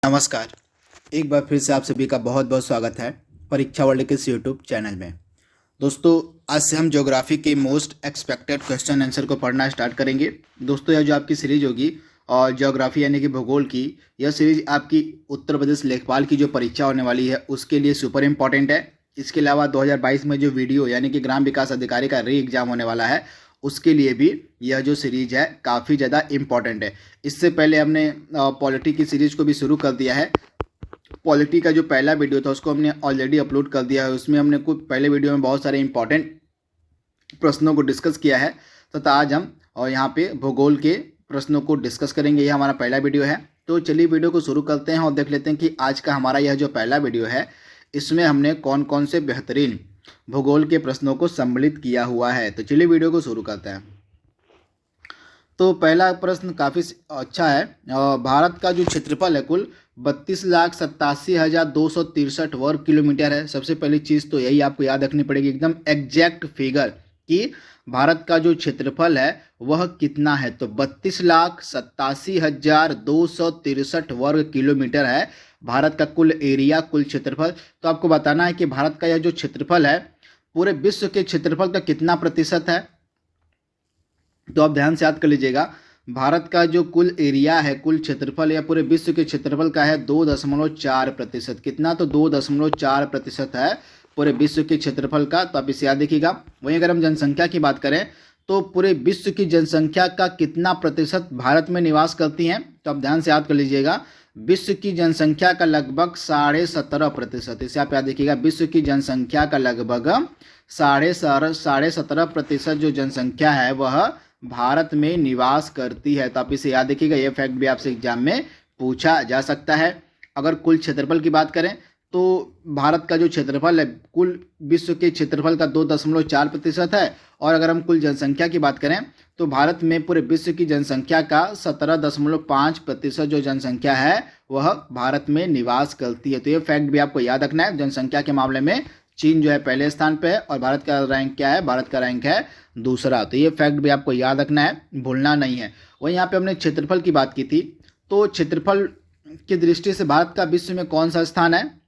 नमस्कार। एक बार फिर से आप सभी का बहुत बहुत स्वागत है परीक्षा वर्ल्ड के इस यूट्यूब चैनल में। दोस्तों, आज से हम ज्योग्राफी के मोस्ट एक्सपेक्टेड क्वेश्चन आंसर को पढ़ना स्टार्ट करेंगे। दोस्तों, यह जो आपकी सीरीज होगी और ज्योग्राफी यानी कि भूगोल की, यह सीरीज आपकी उत्तर प्रदेश लेखपाल की जो परीक्षा होने वाली है उसके लिए सुपर इम्पॉर्टेंट है। इसके अलावा 2022 में जो वीडियो यानी कि ग्राम विकास अधिकारी का री एग्जाम होने वाला है उसके लिए भी यह जो सीरीज है काफ़ी ज़्यादा इम्पॉर्टेंट है। इससे पहले हमने पॉलिटी की सीरीज को भी शुरू कर दिया है। पॉलिटी का जो पहला वीडियो था उसको हमने ऑलरेडी अपलोड कर दिया है। उसमें हमने कुछ पहले वीडियो में बहुत सारे इंपॉर्टेंट प्रश्नों को डिस्कस किया है तथा आज हम यहाँ पे भूगोल के प्रश्नों को डिस्कस करेंगे। यह हमारा पहला वीडियो है। तो चलिए वीडियो को शुरू करते हैं और देख लेते हैं कि आज का हमारा यह जो पहला वीडियो है इसमें हमने कौन कौन से बेहतरीन भूगोल के प्रश्नों को सम्मिलित किया हुआ है। तो चलिए वीडियो को शुरू करते हैं। तो पहला प्रश्न काफ़ी अच्छा है। भारत का जो क्षेत्रफल है कुल 32,87,263 वर्ग किलोमीटर है। सबसे पहली चीज़ तो यही आपको याद रखनी पड़ेगी, एकदम एग्जैक्ट फिगर कि भारत का जो क्षेत्रफल है वह कितना है। तो 32,87,263 वर्ग किलोमीटर है भारत का कुल एरिया, कुल क्षेत्रफल। तो आपको बताना है कि भारत का यह जो क्षेत्रफल है पूरे विश्व के क्षेत्रफल का कितना प्रतिशत है। तो आप ध्यान से याद कर लीजिएगा, भारत का जो कुल एरिया है, कुल क्षेत्रफल या पूरे विश्व के क्षेत्रफल का है 2.4%। कितना? तो 2.4% है पूरे विश्व के क्षेत्रफल का। तो आप इसे याद रखिएगा। वहीं अगर हम जनसंख्या की बात करें तो पूरे विश्व की जनसंख्या का कितना प्रतिशत भारत में निवास करती हैं। तो आप ध्यान से याद कर लीजिएगा, विश्व की जनसंख्या का लगभग 17.5%। इसे आप याद रखिएगा, विश्व की जनसंख्या का लगभग 17.5% जो जनसंख्या है वह भारत में निवास करती है। तो आप इसे याद रखिएगा, यह फैक्ट भी आपसे एग्जाम में पूछा जा सकता है। अगर कुल क्षेत्रफल की बात करें तो भारत का जो क्षेत्रफल है कुल विश्व के क्षेत्रफल का 2.4% है। और अगर हम कुल जनसंख्या की बात करें तो भारत में पूरे विश्व की जनसंख्या का 17.5% जो जनसंख्या है वह भारत में निवास करती है। तो ये फैक्ट भी आपको याद रखना है। जनसंख्या के मामले में चीन जो है पहले स्थान पे है और भारत का रैंक क्या है? भारत का रैंक है दूसरा। तो ये फैक्ट भी आपको याद रखना है, भूलना नहीं है। वहीं यहाँ पे हमने क्षेत्रफल की बात की थी। तो क्षेत्रफल की दृष्टि से भारत का विश्व में कौन सा स्थान है?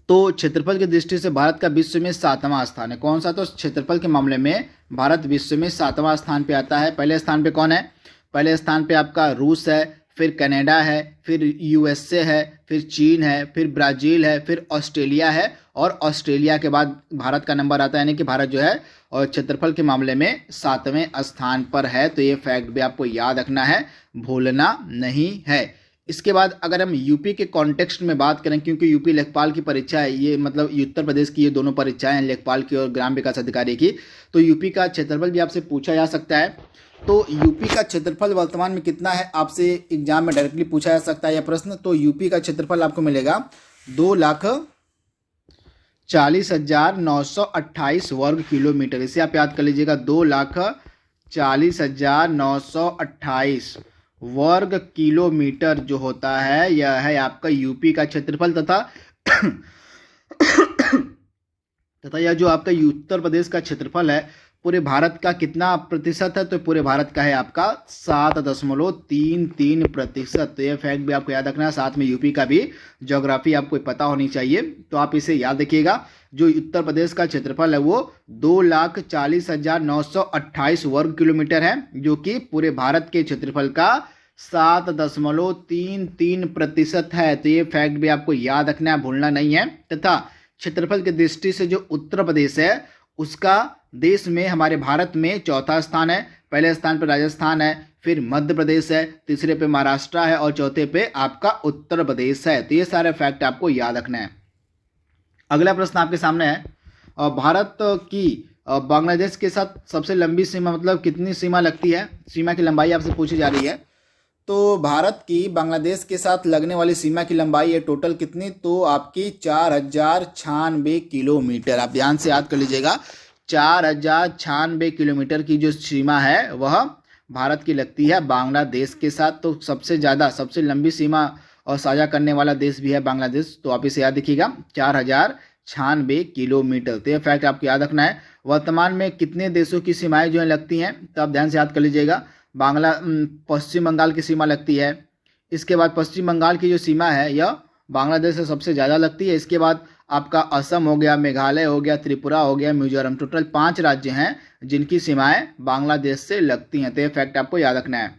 तो क्षेत्रफल की दृष्टि से भारत का विश्व में 7वां स्थान है। कौन सा? तो क्षेत्रफल के मामले में भारत विश्व में 7वां स्थान पे आता है। पहले स्थान पे कौन है? पहले स्थान पे आपका रूस है, फिर कनाडा है, फिर यूएसए है, फिर चीन है, फिर ब्राज़ील है, फिर ऑस्ट्रेलिया है और ऑस्ट्रेलिया के बाद भारत का नंबर आता है। यानी कि भारत जो है और क्षेत्रफल के मामले में 7वें स्थान पर है। तो ये फैक्ट भी आपको याद रखना है, भूलना नहीं है। इसके बाद अगर हम यूपी के कॉन्टेक्स्ट में बात करें, क्योंकि यूपी लेखपाल की परीक्षा है, ये मतलब उत्तर प्रदेश की ये दोनों परीक्षाएं हैं, लेखपाल की और ग्राम विकास अधिकारी की। तो यूपी का क्षेत्रफल भी आपसे पूछा जा सकता है। तो यूपी का क्षेत्रफल वर्तमान में कितना है, आपसे एग्जाम में डायरेक्टली पूछा जा सकता है यह प्रश्न। तो यूपी का क्षेत्रफल आपको मिलेगा 2,40,928 वर्ग किलोमीटर। इसे आप याद कर लीजिएगा, 2,40,928 वर्ग किलोमीटर जो होता है यह है आपका यूपी का क्षेत्रफल। तथा यह जो आपका उत्तर प्रदेश का क्षेत्रफल है पूरे भारत का कितना प्रतिशत है? तो पूरे भारत का है आपका 7.33%। तो यह फैक्ट भी आपको याद रखना है। साथ में यूपी का भी ज्योग्राफी आपको पता होनी चाहिए। तो आप इसे याद रखिएगा, जो उत्तर प्रदेश का क्षेत्रफल है वो 2,40,928 वर्ग किलोमीटर है, जो कि पूरे भारत के क्षेत्रफल का 7.33% है। तो ये फैक्ट भी आपको याद रखना है, भूलना नहीं है। तथा क्षेत्रफल की दृष्टि से जो उत्तर प्रदेश है उसका देश में हमारे भारत में 4था स्थान है। पहले स्थान पर राजस्थान है, फिर मध्य प्रदेश है, तीसरे पे महाराष्ट्र है और चौथे पे आपका उत्तर प्रदेश है। तो ये सारे फैक्ट आपको याद रखना है। अगला प्रश्न आपके सामने है, भारत की बांग्लादेश के साथ सबसे लंबी सीमा, मतलब कितनी सीमा लगती है, सीमा की लंबाई आपसे पूछी जा रही है। तो भारत की बांग्लादेश के साथ लगने वाली सीमा की लंबाई है टोटल कितनी? तो आपकी 4,096 किलोमीटर। आप ध्यान से याद कर लीजिएगा, 4,096 किलोमीटर की जो सीमा है वह भारत की लगती है बांग्लादेश के साथ। तो सबसे ज़्यादा, सबसे लंबी सीमा और साझा करने वाला देश भी है बांग्लादेश। तो आप इसे याद रखिएगा, 4,096 किलोमीटर। तो यह फैक्ट आपको याद रखना है। वर्तमान में कितने देशों की सीमाएं जो है लगती हैं? तो आप ध्यान से याद कर लीजिएगा, पश्चिम बंगाल की सीमा लगती है, इसके बाद पश्चिम बंगाल की जो सीमा है यह बांग्लादेश से सबसे ज़्यादा लगती है। इसके बाद आपका असम हो गया, मेघालय हो गया, त्रिपुरा हो गया, मिजोरम, टोटल 5 राज्य हैं जिनकी सीमाएं बांग्लादेश से लगती हैं। तो ये फैक्ट आपको याद रखना है।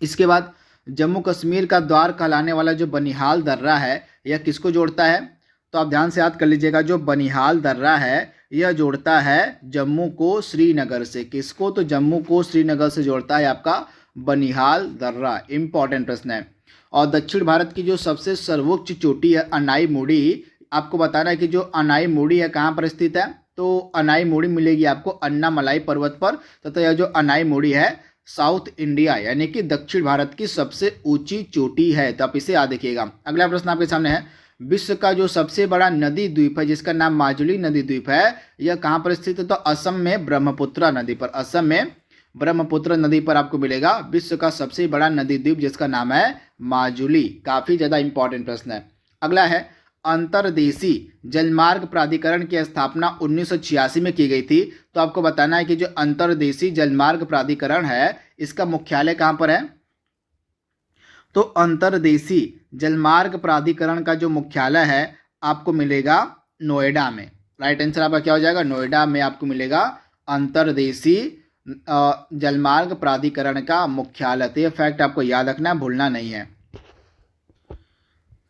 इसके बाद जम्मू कश्मीर का द्वार कहलाने वाला जो बनिहाल दर्रा है यह किसको जोड़ता है? तो आप ध्यान से याद कर लीजिएगा, जो बनिहाल दर्रा है यह जोड़ता है जम्मू को श्रीनगर से। किसको? तो जम्मू को श्रीनगर से जोड़ता है आपका बनिहाल दर्रा। इंपॉर्टेंट प्रश्न है। और दक्षिण भारत की जो सबसे सर्वोच्च चोटी है अनाई मुड़ी, आपको बताना है कि जो अनाई मुड़ी है कहाँ पर स्थित है? तो अनाई मुड़ी मिलेगी आपको अन्नामलाई पर्वत पर, तथा यह जो अनाई मुड़ी है साउथ इंडिया यानी कि दक्षिण भारत की सबसे ऊंची चोटी है। तो आप इसे याद रखिएगा। अगला प्रश्न आपके सामने है, विश्व का जो सबसे बड़ा नदी द्वीप है जिसका नाम माजुली नदी द्वीप है यह कहाँ पर स्थित है? तो असम में ब्रह्मपुत्र नदी पर। असम में ब्रह्मपुत्र नदी पर आपको मिलेगा विश्व का सबसे बड़ा नदी द्वीप जिसका नाम है माजुली। काफी ज्यादा इंपॉर्टेंट प्रश्न है। अगला है, अंतर्देशीय जलमार्ग प्राधिकरण की स्थापना 1986 में की गई थी। तो आपको बताना है कि जो अंतर्देशीय जलमार्ग प्राधिकरण है इसका मुख्यालय कहाँ पर है? तो अंतर्देशीय जलमार्ग प्राधिकरण का जो मुख्यालय है आपको मिलेगा नोएडा में। राइट आंसर आपका क्या हो जाएगा? नोएडा में आपको मिलेगा अंतर्देशीय जलमार्ग प्राधिकरण का मुख्यालय। तो यह फैक्ट आपको याद रखना है, भूलना नहीं है।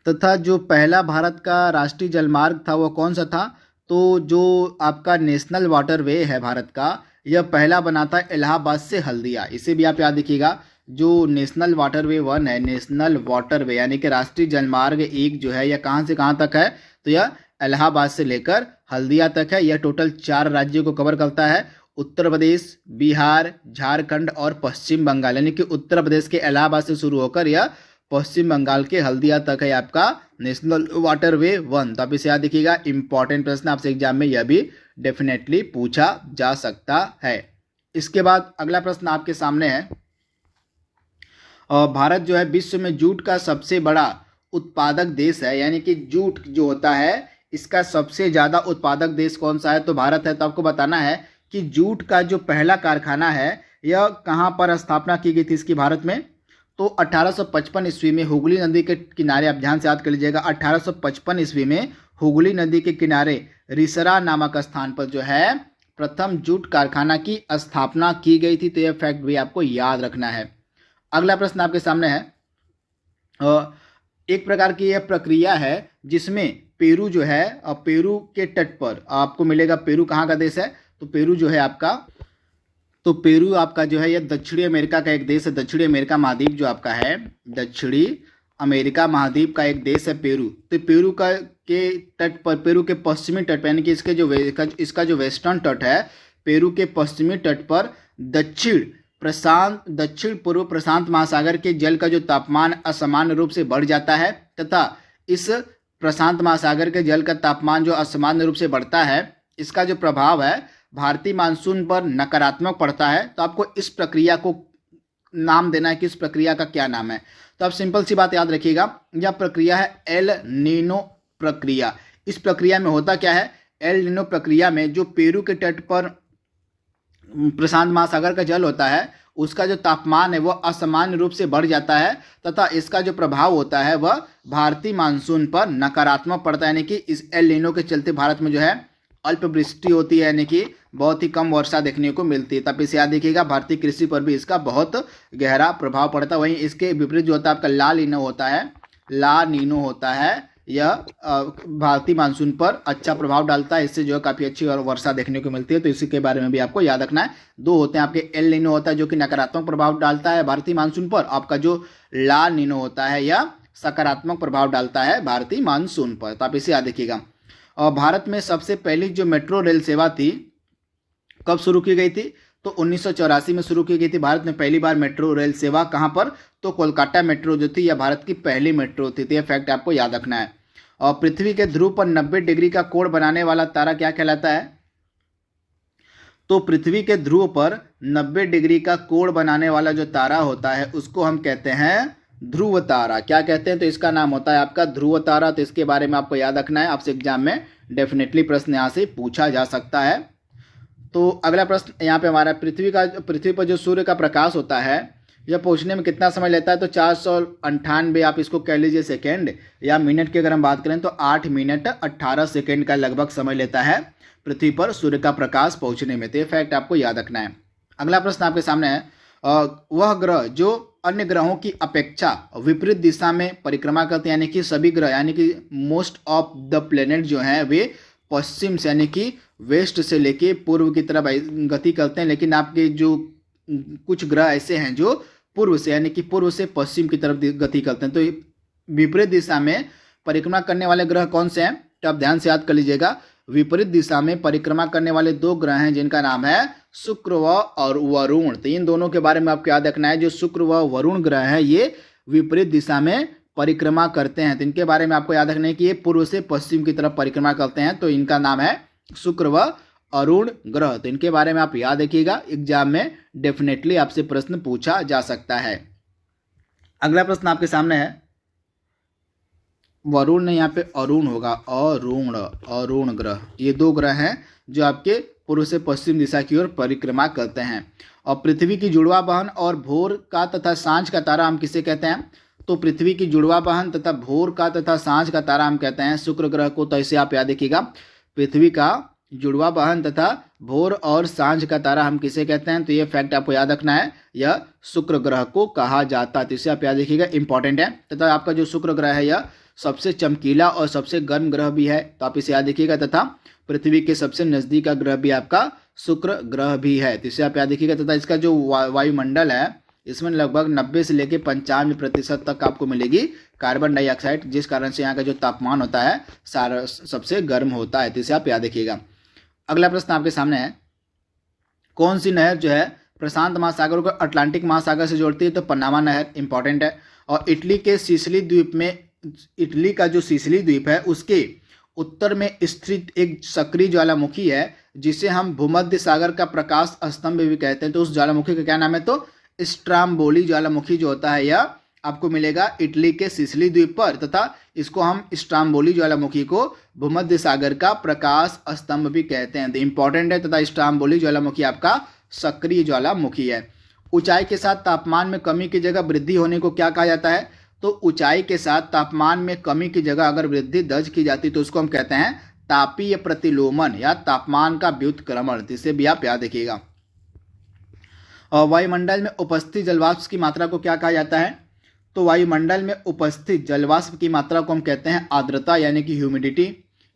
तथा जो पहला भारत का राष्ट्रीय जलमार्ग था वो कौन सा था? तो जो आपका नेशनल वाटरवे है भारत का, यह पहला बना था इलाहाबाद से हल्दिया। इसे भी आप याद रखिएगा। जो नेशनल वाटरवे 1 है, नेशनल वाटरवे यानी कि राष्ट्रीय जलमार्ग 1 जो है यह कहाँ से कहाँ तक है? तो यह इलाहाबाद से लेकर हल्दिया तक है। यह टोटल 4 राज्यों को कवर करता है, उत्तर प्रदेश, बिहार, झारखंड और पश्चिम बंगाल। यानी कि उत्तर प्रदेश के इलाहाबाद से शुरू होकर यह पश्चिम बंगाल के हल्दिया तक है आपका नेशनल वाटरवे 1। तो आप इसे याद रखिएगा। इंपॉर्टेंट प्रश्न आपसे एग्जाम में यह भी डेफिनेटली पूछा जा सकता है। इसके बाद अगला प्रश्न आपके सामने है, और भारत जो है विश्व में जूट का सबसे बड़ा उत्पादक देश है। यानी कि जूट जो होता है इसका सबसे ज़्यादा उत्पादक देश कौन सा है? तो भारत है। तो आपको बताना है कि जूट का जो पहला कारखाना है यह कहाँ पर स्थापना की गई थी इसकी भारत में? तो 1855 ईस्वी में हुगली नदी के किनारे, आप ध्यान से याद कर लीजिएगा, 1855 ईस्वी में हुगली नदी के किनारे रिसरा नामक स्थान पर जो है प्रथम जूट कारखाना की स्थापना की गई थी। तो यह फैक्ट भी आपको याद रखना है। अगला प्रश्न आपके सामने है, एक प्रकार की यह प्रक्रिया है जिसमें पेरू जो है, पेरू के तट पर आपको मिलेगा। पेरू कहाँ का देश है? तो पेरू जो है आपका, तो पेरू आपका जो है यह दक्षिणी अमेरिका का एक देश है। दक्षिणी अमेरिका महाद्वीप जो आपका है, दक्षिणी अमेरिका महाद्वीप का एक देश है पेरू। तो पेरू का के तट पर, पेरू के पश्चिमी तट पर, यानी कि इसका जो वेस्टर्न तट है, पेरू के पश्चिमी तट पर दक्षिण पूर्व प्रशांत महासागर के जल का जो तापमान असामान्य रूप से बढ़ जाता है, तथा इस प्रशांत महासागर के जल का तापमान जो असामान्य रूप से बढ़ता है इसका जो प्रभाव है भारतीय मानसून पर नकारात्मक पड़ता है। तो आपको इस प्रक्रिया को नाम देना है कि इस प्रक्रिया का क्या नाम है। तो आप सिंपल सी बात याद रखिएगा, यह प्रक्रिया है एल नीनो प्रक्रिया। इस प्रक्रिया में होता क्या है? एल नीनो प्रक्रिया में जो पेरू के तट पर प्रशांत महासागर का जल होता है उसका जो तापमान है वह असामान्य रूप से बढ़ जाता है, तथा इसका जो प्रभाव होता है वह भारतीय मानसून पर नकारात्मक पड़ता है। यानी कि इस एल नीनो के चलते भारत में जो है अल्पवृष्टि होती है, यानी कि बहुत ही कम वर्षा देखने को मिलती है। तब इसे याद रखिएगा, भारतीय कृषि पर भी इसका बहुत गहरा प्रभाव पड़ता है। वहीं इसके विपरीत जो होता है आपका ला नीनो होता है, यह भारतीय मानसून पर अच्छा प्रभाव डालता है। इससे जो है काफ़ी अच्छी और वर्षा देखने को मिलती है। तो इसी के बारे में भी आपको याद रखना है। 2 होते हैं आपके, एल नीनो होता है जो कि नकारात्मक प्रभाव डालता है भारतीय मानसून पर, आपका जो ला नीनो होता है यह सकारात्मक प्रभाव डालता है भारतीय मानसून पर। तो आप इसे याद रखिएगा। और भारत में सबसे पहली जो मेट्रो रेल सेवा थी कब शुरू की गई थी? तो 1984 में शुरू की गई थी। भारत में पहली बार मेट्रो रेल सेवा कहाँ पर? तो कोलकाता मेट्रो जो थी यह भारत की पहली मेट्रो थी। तो यह फैक्ट आपको याद रखना है। और पृथ्वी के ध्रुव पर 90 डिग्री का कोण बनाने वाला तारा क्या कहलाता है? तो पृथ्वी के ध्रुव पर 90 डिग्री का कोण बनाने वाला जो तारा होता है उसको हम कहते हैं ध्रुव तारा। क्या कहते हैं? तो इसका नाम होता है आपका ध्रुव तारा। तो इसके बारे में आपको याद रखना है, आपसे एग्जाम में डेफिनेटली प्रश्न यहाँ से पूछा जा सकता है। तो अगला प्रश्न यहाँ पे हमारा, पृथ्वी पर जो सूर्य का प्रकाश होता है यह पहुंचने में कितना समय लेता है, तो 498 आप इसको कह लीजिए सेकेंड, या मिनट की अगर हम बात करें तो 8 मिनट 18 सेकेंड का लगभग समय लेता है पृथ्वी पर सूर्य का प्रकाश पहुंचने में। तो ये फैक्ट आपको याद रखना है। अगला प्रश्न आपके सामने है, वह ग्रह जो अन्य ग्रहों की अपेक्षा विपरीत दिशा में परिक्रमा करते हैं, यानी कि सभी ग्रह यानी कि मोस्ट ऑफ द प्लेनेट जो हैं वे पश्चिम से यानी कि वेस्ट से लेके पूर्व की तरफ गति करते हैं, लेकिन आपके जो कुछ ग्रह ऐसे हैं जो पूर्व से यानी कि पूर्व से पश्चिम की तरफ गति करते हैं। तो विपरीत दिशा में परिक्रमा करने वाले ग्रह कौन से हैं, तो आप ध्यान से याद कर लीजिएगा। विपरीत दिशा में परिक्रमा करने वाले 2 ग्रह हैं जिनका नाम है शुक्र और वरुण। तो इन दोनों के बारे में आपको याद रखना है। जो शुक्र व वरुण ग्रह है ये विपरीत दिशा में परिक्रमा करते हैं, तो इनके बारे में आपको याद रखना है कि ये पूर्व से पश्चिम की तरफ परिक्रमा करते हैं, तो इनका नाम है शुक्र व अरुण ग्रह। तो इनके बारे में आप याद रखिएगा, एग्जाम में डेफिनेटली आपसे प्रश्न पूछा जा सकता है। अगला प्रश्न आपके सामने है, वरुण ने यहाँ पे अरुण होगा, अरुण ग्रह, ये 2 ग्रह हैं जो आपके पूर्व से पश्चिम दिशा की ओर परिक्रमा करते हैं। और पृथ्वी की जुड़वा बहन और भोर का तथा सांझ का तारा हम किसे कहते हैं, तो पृथ्वी की जुड़वा बहन तथा भोर का तथा सांझ का तारा हम कहते हैं शुक्र ग्रह को। तो ऐसे आप याद रखिएगा, पृथ्वी का जुड़वा बहन तथा भोर और सांझ का तारा हम किसे कहते हैं, तो ये फैक्ट आपको याद रखना है, यह शुक्र ग्रह को कहा जाता है। तो इसे आप याद रखिएगा, इंपॉर्टेंट है। तथा आपका जो शुक्र ग्रह है यह सबसे चमकीला और सबसे गर्म ग्रह भी है, तो आप इसे याद रखिएगा। तथा पृथ्वी के सबसे नज़दीक का ग्रह भी आपका शुक्र ग्रह भी है, तो इसे आप याद रखिएगा। तथा इसका जो वायुमंडल है इसमें लगभग 90 से लेकर 95% तक आपको मिलेगी कार्बन डाइऑक्साइड, जिस कारण से यहाँ का जो तापमान होता है सारा सबसे गर्म होता है, तो इसे आप याद रखिएगा। अगला प्रश्न आपके सामने है, कौन सी नहर जो है प्रशांत महासागर को अटलांटिक महासागर से जोड़ती है, तो पनामा नहर इंपॉर्टेंट है। और इटली के सिसिली द्वीप में, इटली का जो सिसिली द्वीप है उसके उत्तर में स्थित एक सक्रिय ज्वालामुखी है जिसे हम भूमध्य सागर का प्रकाश स्तंभ भी कहते हैं, तो उस ज्वालामुखी का क्या नाम है, तो स्ट्राम्बोली ज्वालामुखी जो होता है यह आपको मिलेगा इटली के सिसिली द्वीप पर, तथा इसको हम स्ट्राम्बोली ज्वालामुखी को भूमध्य सागर का प्रकाश स्तंभ भी कहते हैं, तो इंपॉर्टेंट है। तथा स्ट्राम्बोली ज्वालामुखी आपका सक्रिय ज्वालामुखी है। ऊंचाई के साथ तापमान में कमी की जगह वृद्धि होने को क्या कहा जाता है, तो ऊंचाई के साथ तापमान में कमी की जगह अगर वृद्धि दर्ज की जाती तो उसको हम कहते हैं तापीय प्रतिलोमन या तापमान का व्युत्क्रमण, इसे भी आप याद रखिएगा। और वायुमंडल में उपस्थित जलवाष्प की मात्रा को क्या कहा जाता है, तो वायुमंडल में उपस्थित जलवाष्प की मात्रा को हम कहते हैं आर्द्रता यानी कि ह्यूमिडिटी।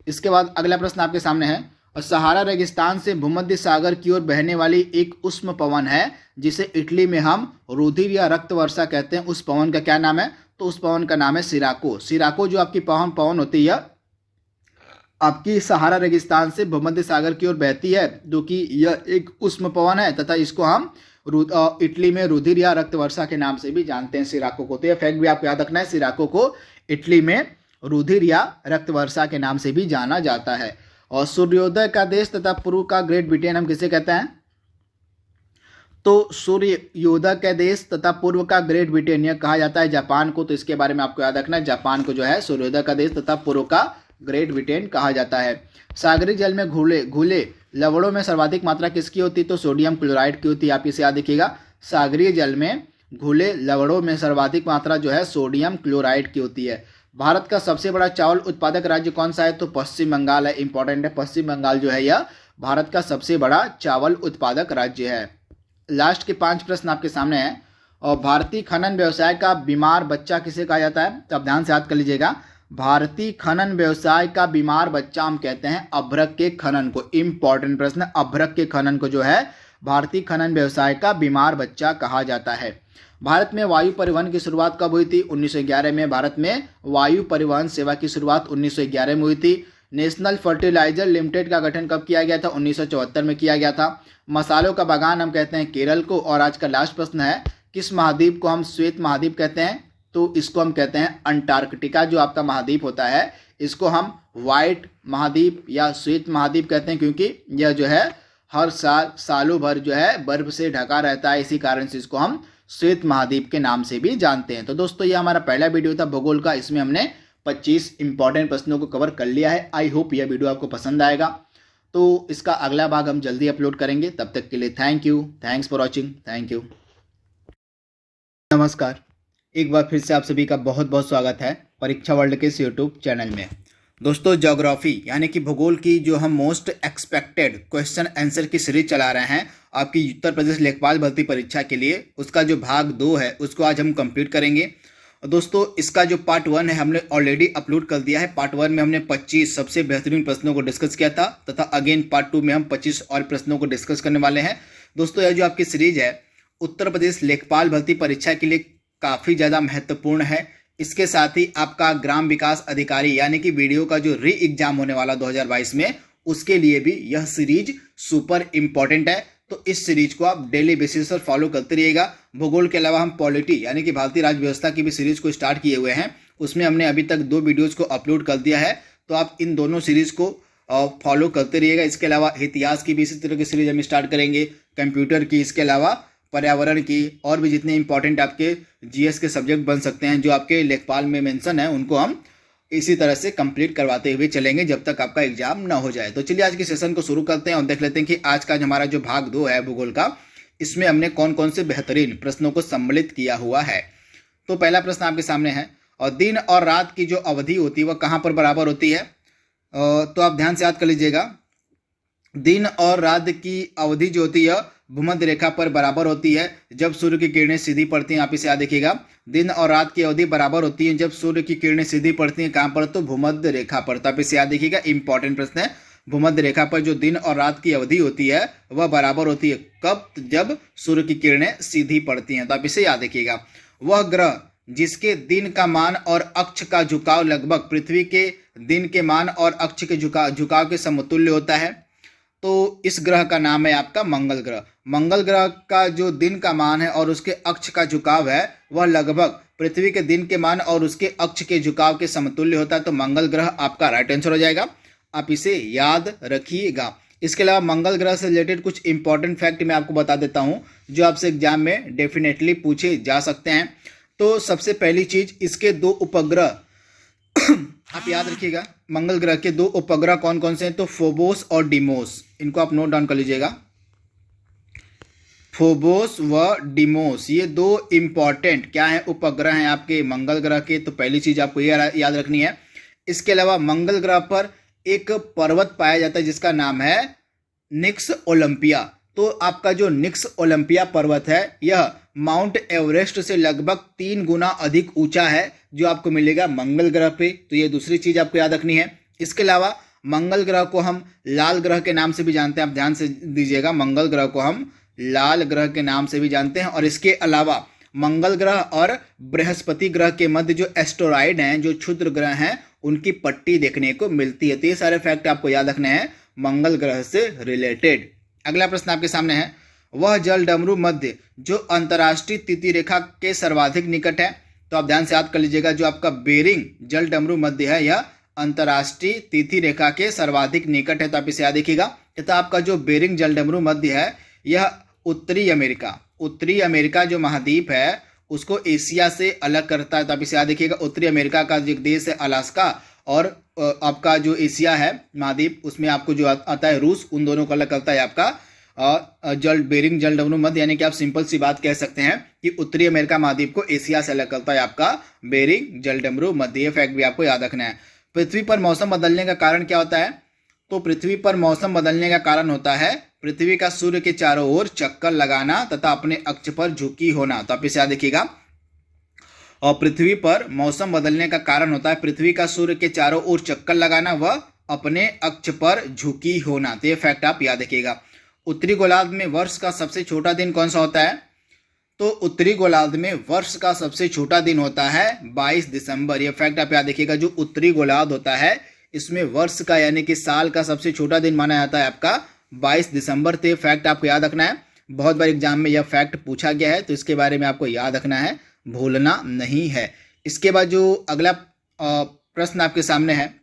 इसके बाद अगला प्रश्न आपके सामने है, और सहारा रेगिस्तान से भूमध्य सागर की ओर बहने वाली एक उष्म पवन है जिसे इटली में हम रुधिर या रक्त वर्षा कहते हैं, उस पवन का क्या नाम है, तो उस पवन का नाम है सिराको। सिराको जो आपकी पवन होती है आपकी सहारा रेगिस्तान से भूमध्य सागर की ओर बहती है, जो कि यह एक उष्म पवन है, तथा इसको हम इटली में रुधिर या रक्त वर्षा के नाम से भी जानते हैं सिराको को। तो यह फैक्ट भी आपको याद रखना है, सिराको को इटली में रुधिर या रक्त वर्षा के नाम से भी जाना जाता है। और सूर्योदय का देश तथा पूर्व का ग्रेट ब्रिटेन हम किसे कहते हैं, तो सूर्योदय का देश तथा पूर्व का ग्रेट ब्रिटेन यह कहा जाता है जापान को। तो इसके बारे में आपको याद रखना है, जापान को जो है सूर्योदय का देश तथा पूर्व का ग्रेट ब्रिटेन कहा जाता है। सागरी जल में घुले लवणों में सर्वाधिक मात्रा किसकी होती है, तो सोडियम क्लोराइड की होती है, आप इसे याद रखिएगा। सागरीय जल में घुले लवणों में सर्वाधिक मात्रा जो है सोडियम क्लोराइड की होती है। भारत का सबसे बड़ा चावल उत्पादक राज्य कौन सा है, तो पश्चिम बंगाल है, इंपॉर्टेंट है। पश्चिम बंगाल जो है यह भारत का सबसे बड़ा चावल उत्पादक राज्य है। लास्ट के 5 प्रश्न आपके सामने हैं, और भारतीय खनन व्यवसाय का बीमार बच्चा किसे कहा जाता है, तो आप ध्यान से याद कर लीजिएगा। भारतीय खनन व्यवसाय का बीमार बच्चा हम कहते हैं अभ्रक के खनन को। इंपॉर्टेंट प्रश्न, अभ्रक के खनन को जो है भारतीय खनन व्यवसाय का बीमार बच्चा कहा जाता है। भारत में वायु परिवहन की शुरुआत कब हुई थी, 1911 में भारत में वायु परिवहन सेवा की शुरुआत 1911 में हुई थी। नेशनल फर्टिलाइजर लिमिटेड का गठन कब किया गया था, 1974 में किया गया था। मसालों का बागान हम कहते हैं केरल को। और आज का लास्ट प्रश्न है, किस महाद्वीप को हम श्वेत महाद्वीप कहते हैं, तो इसको हम कहते हैं अंटार्कटिका। जो आपका महाद्वीप होता है इसको हम व्हाइट महाद्वीप या श्वेत महाद्वीप कहते हैं, क्योंकि यह जो है हर सालों भर जो है बर्फ से ढका रहता है, इसी कारण से इसको हम श्वेत महाद्वीप के नाम से भी जानते हैं। तो दोस्तों ये हमारा पहला वीडियो था भूगोल का, इसमें हमने 25 इंपॉर्टेंट प्रश्नों को कवर कर लिया है। आई होप यह वीडियो आपको पसंद आएगा, तो इसका अगला भाग हम जल्दी अपलोड करेंगे। तब तक के लिए thank you, thanks for watching, thank you. नमस्कार। एक बार फिर से आप सभी का बहुत बहुत स्वागत है परीक्षा वर्ल्ड के इस यूट्यूब चैनल में। दोस्तों, ज्योग्राफी यानी कि भूगोल की जो हम मोस्ट एक्सपेक्टेड क्वेश्चन आंसर की सीरीज चला रहे हैं आपकी उत्तर प्रदेश लेखपाल भर्ती परीक्षा के लिए, उसका जो भाग 2 है उसको आज हम कंप्लीट करेंगे। और दोस्तों, इसका जो पार्ट 1 है हमने ऑलरेडी अपलोड कर दिया है। पार्ट 1 में हमने 25 सबसे बेहतरीन प्रश्नों को डिस्कस किया था तथा अगेन पार्ट 2 में हम 25 और प्रश्नों को डिस्कस करने वाले हैं। दोस्तों, यह जो आपकी सीरीज है उत्तर प्रदेश लेखपाल भर्ती परीक्षा के लिए काफ़ी ज़्यादा महत्वपूर्ण है। इसके साथ ही आपका ग्राम विकास अधिकारी यानी कि वीडियो का जो री एग्जाम होने वाला 2022 में, उसके लिए भी यह सीरीज सुपर इम्पॉर्टेंट है। तो इस सीरीज को आप डेली बेसिस पर फॉलो करते रहिएगा। भूगोल के अलावा हम पॉलिटी यानी कि भारतीय राज्य व्यवस्था की भी सीरीज को स्टार्ट किए हुए हैं, उसमें हमने अभी तक 2 वीडियोज़ को अपलोड कर दिया है। तो आप इन दोनों सीरीज को फॉलो करते रहिएगा। इसके अलावा इतिहास की भी इसी तरह की सीरीज हम स्टार्ट करेंगे, कंप्यूटर की, इसके अलावा पर्यावरण की, और भी जितने इंपॉर्टेंट आपके जीएस के सब्जेक्ट बन सकते हैं जो आपके लेखपाल में मेंशन है, उनको हम इसी तरह से कंप्लीट करवाते हुए चलेंगे जब तक आपका एग्जाम ना हो जाए। तो चलिए आज के सेशन को शुरू करते हैं और देख लेते हैं कि आज का हमारा जो भाग 2 है भूगोल का, इसमें हमने कौन कौन से बेहतरीन प्रश्नों को सम्मिलित किया हुआ है। तो पहला प्रश्न आपके सामने है, और दिन और रात की जो अवधि होती है वह कहाँ पर बराबर होती है? तो आप ध्यान से याद कर लीजिएगा। दिन और रात की अवधि जो होती है भूमध्य रेखा पर बराबर होती है जब सूर्य की किरणें सीधी पड़ती हैं। आप इसे याद देखिएगा, दिन और रात की अवधि बराबर होती है जब सूर्य की किरणें सीधी पड़ती हैं। कहाँ पर? तो भूमध्य रेखा पर। तो आप इसे याद देखिएगा, इंपॉर्टेंट प्रश्न है। भूमध्य रेखा पर जो दिन और रात की अवधि होती है वह बराबर होती है कब? जब सूर्य की किरणें सीधी पड़ती हैं। तो आप इसे याद देखिएगा। वह ग्रह जिसके दिन का मान और अक्ष का झुकाव लगभग पृथ्वी के दिन के मान और अक्ष के झुकाव के समतुल्य होता है, तो इस ग्रह का नाम है आपका मंगल ग्रह। मंगल ग्रह का जो दिन का मान है और उसके अक्ष का झुकाव है वह लगभग पृथ्वी के दिन के मान और उसके अक्ष के झुकाव के समतुल्य होता है। तो मंगल ग्रह आपका राइट आंसर हो जाएगा। आप इसे याद रखिएगा। इसके अलावा मंगल ग्रह से रिलेटेड कुछ इंपॉर्टेंट फैक्ट मैं आपको बता देता हूँ जो आपसे एग्जाम में डेफिनेटली पूछे जा सकते हैं। तो सबसे पहली चीज, इसके 2 उपग्रह आप याद रखिएगा। मंगल ग्रह के 2 उपग्रह कौन कौन से हैं? तो फोबोस और डिमोस। इनको आप नोट डाउन कर लीजिएगा, फोबोस व डिमोस। ये 2 इंपॉर्टेंट क्या है? उपग्रह हैं आपके मंगल ग्रह के। तो पहली चीज आपको ये याद रखनी है। इसके अलावा मंगल ग्रह पर एक पर्वत पाया जाता है जिसका नाम है निक्स ओलंपिया। तो आपका जो निक्स ओलंपिया पर्वत है यह माउंट एवरेस्ट से लगभग 3 गुना अधिक ऊंचा है जो आपको मिलेगा मंगल ग्रह पे। तो ये दूसरी चीज आपको याद रखनी है। इसके अलावा मंगल ग्रह को हम लाल ग्रह के नाम से भी जानते हैं। आप ध्यान से दीजिएगा, मंगल ग्रह को हम लाल ग्रह के नाम से भी जानते हैं। और इसके अलावा मंगल ग्रह और बृहस्पति ग्रह के मध्य जो एस्टेरॉइड हैं, जो क्षुद्र ग्रह हैं, उनकी पट्टी देखने को मिलती है। तो ये सारे फैक्ट आपको याद रखने हैं मंगल ग्रह से रिलेटेड। अगला प्रश्न आपके सामने है, वह जल डमरू मध्य जो अंतर्राष्ट्रीय तिथि रेखा के सर्वाधिक निकट है। तो आप ध्यान से याद कर लीजिएगा, जो आपका बेरिंग जल डमरू मध्य है यह अंतर्राष्ट्रीय तिथि रेखा के सर्वाधिक निकट है। तो आप इसे याद देखिएगा। तथा आपका जो बेरिंग जल डमरू मध्य है यह उत्तरी अमेरिका जो महाद्वीप है उसको एशिया से अलग करता है। तो आप इसे याद देखिएगा। उत्तरी अमेरिका का जो देश है अलास्का, और आपका जो एशिया है महाद्वीप उसमें आपको जो आता है रूस, उन दोनों को अलग करता है आपका बेरिंग जल डमरू मध्य। यानी कि आप सिंपल सी बात कह सकते हैं कि उत्तरी अमेरिका महाद्वीप को एशिया से अलग करता है आपका बेरिंग जल डमरू मध्य। ये फैक्ट भी आपको याद रखना है। पृथ्वी पर मौसम बदलने का कारण क्या होता है? तो पृथ्वी पर मौसम बदलने का कारण होता है पृथ्वी का सूर्य के चारों ओर चक्कर लगाना तथा अपने अक्ष पर झुकी होना। तो आप इसे याद देखिएगा। और पृथ्वी पर मौसम बदलने का कारण होता है पृथ्वी का सूर्य के चारों ओर चक्कर लगाना व अपने अक्ष पर झुकी होना। तो ये फैक्ट आप याद रखिएगा। उत्तरी गोलार्ध में वर्ष का सबसे छोटा दिन कौन सा होता है? तो उत्तरी गोलार्ध में वर्ष का सबसे छोटा दिन होता है 22 दिसंबर। ये फैक्ट आप याद रखिएगा। जो उत्तरी गोलार्ध होता है इसमें वर्ष का यानी कि साल का सबसे छोटा दिन माना जाता है आपका 22 दिसंबर। तो ये फैक्ट आपको याद रखना है। बहुत बार एग्जाम में यह फैक्ट पूछा गया है तो इसके बारे में आपको याद रखना है, भूलना नहीं है। इसके बाद जो अगला प्रश्न आपके सामने है,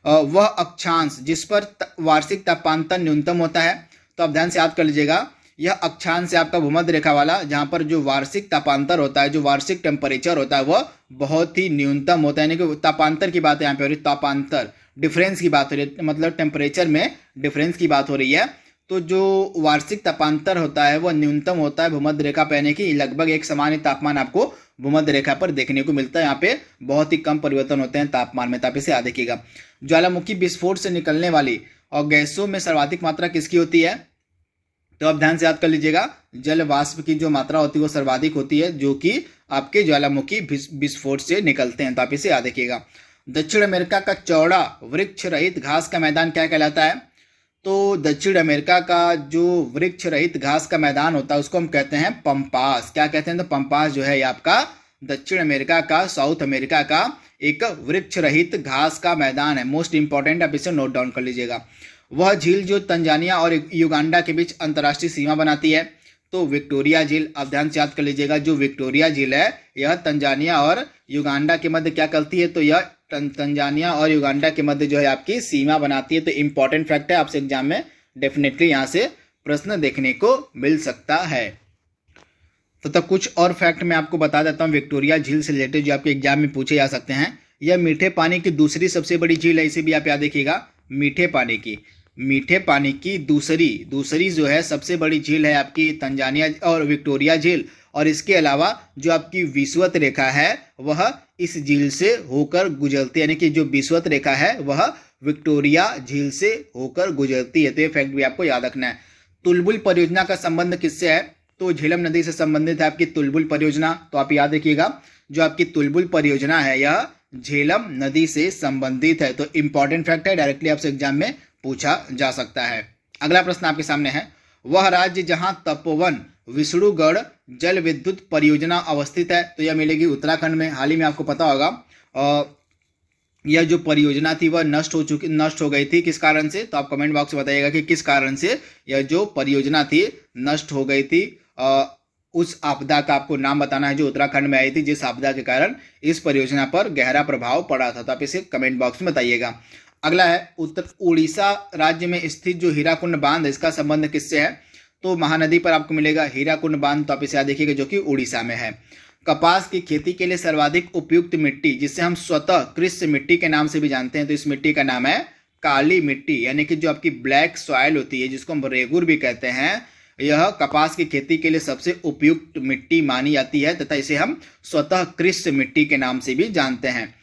वह अक्षांश जिस पर वार्षिक तापांतर न्यूनतम होता है। तो आप ध्यान से याद कर लीजिएगा। यह अक्षांश है आपका भूमध्य रेखा वाला, जहां पर जो वार्षिक तापांतर होता है, जो वार्षिक टेम्परेचर होता है वह बहुत ही न्यूनतम होता है। यानी कि तापांतर की बात यहाँ पे हो रही, तापांतर डिफरेंस की बात हो रही है, मतलब टेम्परेचर में डिफरेंस की बात हो रही है। तो जो वार्षिक तापांतर होता है वह न्यूनतम होता है भूमध्य रेखा पर, यानी कि लगभग एक समान तापमान आपको भूमध्य रेखा पर देखने को मिलता है। यहाँ पे बहुत ही कम परिवर्तन होते हैं तापमान में। तो आप इसे याद रखिएगा। ज्वालामुखी विस्फोट से निकलने वाली और गैसों में सर्वाधिक मात्रा किसकी होती है? तो आप ध्यान से याद कर लीजिएगा, जल वाष्प की जो मात्रा होती है वो सर्वाधिक होती है, जो कि आपके ज्वालामुखी विस्फोट से निकलते हैं। तो आप इसे याद रखिएगा। दक्षिण अमेरिका का चौड़ा वृक्ष रहित घास का मैदान क्या कहलाता है? तो दक्षिण अमेरिका का जो वृक्ष रहित घास का मैदान होता है उसको हम कहते हैं पंपास। क्या कहते हैं? तो पंपास जो है ये आपका दक्षिण अमेरिका का, साउथ अमेरिका का एक वृक्ष रहित घास का मैदान है। मोस्ट इंपॉर्टेंट, आप इसे नोट डाउन कर लीजिएगा। वह झील जो तंजानिया और युगांडा के बीच अंतर्राष्ट्रीय सीमा बनाती है, तो विक्टोरिया झील। आप ध्यान से याद कर लीजिएगा, जो विक्टोरिया झील है यह तंजानिया और युगांडा के मध्य क्या करती है? तो यह तंजानिया और युगांडा के मध्य जो है आपकी सीमा बनाती है। तो इंपॉर्टेंट फैक्ट है, आपसे एग्जाम में डेफिनेटली यहाँ से प्रश्न देखने को मिल सकता है। तो तब कुछ और फैक्ट मैं आपको बता देता हूँ विक्टोरिया झील से रिलेटेड, जो आपके एग्जाम में पूछे जा सकते हैं। यह मीठे पानी की दूसरी सबसे बड़ी झील है, इसे भी आप याद रखिएगा। मीठे पानी की दूसरी जो है सबसे बड़ी झील है आपकी तंजानिया और विक्टोरिया झील। और इसके अलावा जो आपकी विषुवत रेखा है वह इस झील से होकर गुजरती है, यानी कि जो विषुवत रेखा है वह विक्टोरिया झील से होकर गुजरती है। तो ये फैक्ट भी आपको याद रखना है। तुलबुल परियोजना का संबंध किससे है? तो झेलम नदी से संबंधित है आपकी तुलबुल परियोजना। तो आप याद रखिएगा, जो आपकी तुलबुल परियोजना है यह झेलम नदी से संबंधित है। तो इंपॉर्टेंट फैक्ट है, डायरेक्टली आपसे एग्जाम में पूछा जा सकता है। अगला प्रश्न आपके सामने है, वह राज्य जहां तपोवन विष्णुगढ़ जल विद्युत परियोजना अवस्थित है, तो यह मिलेगी उत्तराखंड में। हाल ही में आपको पता होगा यह जो परियोजना थी वह नष्ट हो गई थी। किस कारण से? तो आप कमेंट बॉक्स में बताइएगा कि किस कारण से यह जो परियोजना थी नष्ट हो गई थी। उस आपदा का आपको नाम बताना है जो उत्तराखंड में आई थी, जिस आपदा के कारण इस परियोजना पर गहरा प्रभाव पड़ा था। तो आप इसे कमेंट बॉक्स में बताइएगा। अगला है, उड़ीसा राज्य में स्थित जो हीराकुंड बांध है इसका संबंध किससे है? तो महानदी पर आपको मिलेगा हीराकुंड बांध। तो आप इसे याद देखिएगा, जो कि उड़ीसा में है। कपास की खेती के लिए सर्वाधिक उपयुक्त मिट्टी, जिसे हम स्वतः कृषि मिट्टी के नाम से भी जानते हैं, तो इस मिट्टी का नाम है काली मिट्टी, यानी कि जो आपकी ब्लैक सॉइल होती है जिसको हम रेगुर भी कहते हैं, यह कपास की खेती के लिए सबसे उपयुक्त मिट्टी मानी जाती है तथा इसे हम स्वतः कृषि मिट्टी के नाम से भी जानते हैं।